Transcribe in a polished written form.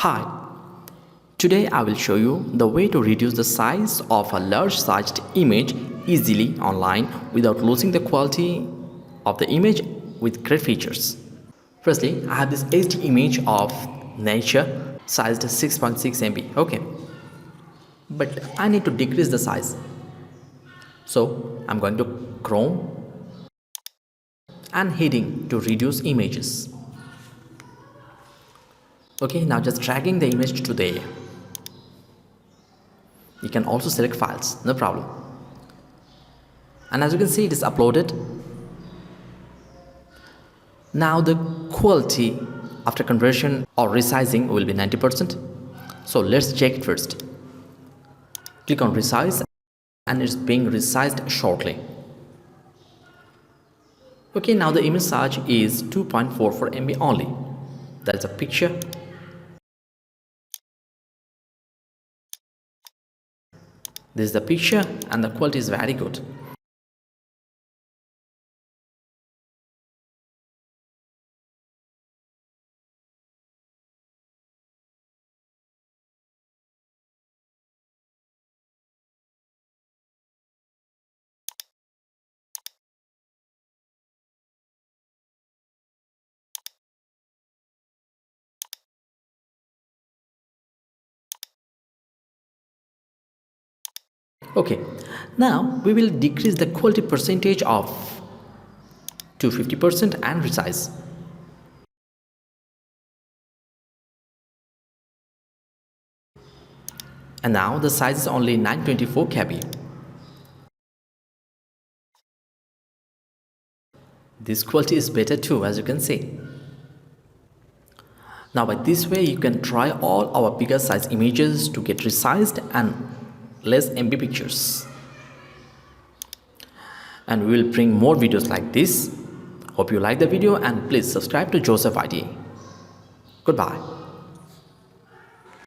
Hi, today I will show you the way to reduce the size of a large sized image easily online without losing the quality of the image with great features. Firstly, I have this HD image of nature sized 6.6 MB. Okay, but I need to decrease the size. So I'm going to Chrome and heading to reduce images. Okay, now just dragging the image to there. You can also select files, no problem. And as you can see, it is uploaded. Now the quality after conversion or resizing will be 90%. So let's check it first. Click on resize and it's being resized shortly. Okay, now the image size is 2.44 MB only. That is a picture. This is the picture and the quality is very good. Okay, now we will decrease the quality percentage of to 50% and resize. And now the size is only 924 KB. This quality is better too, as you can see. Now by this way you can try all our bigger size images to get resized and less MB pictures. And we will bring more videos like this. Hope you like the video and please subscribe to Joseph ID. Goodbye.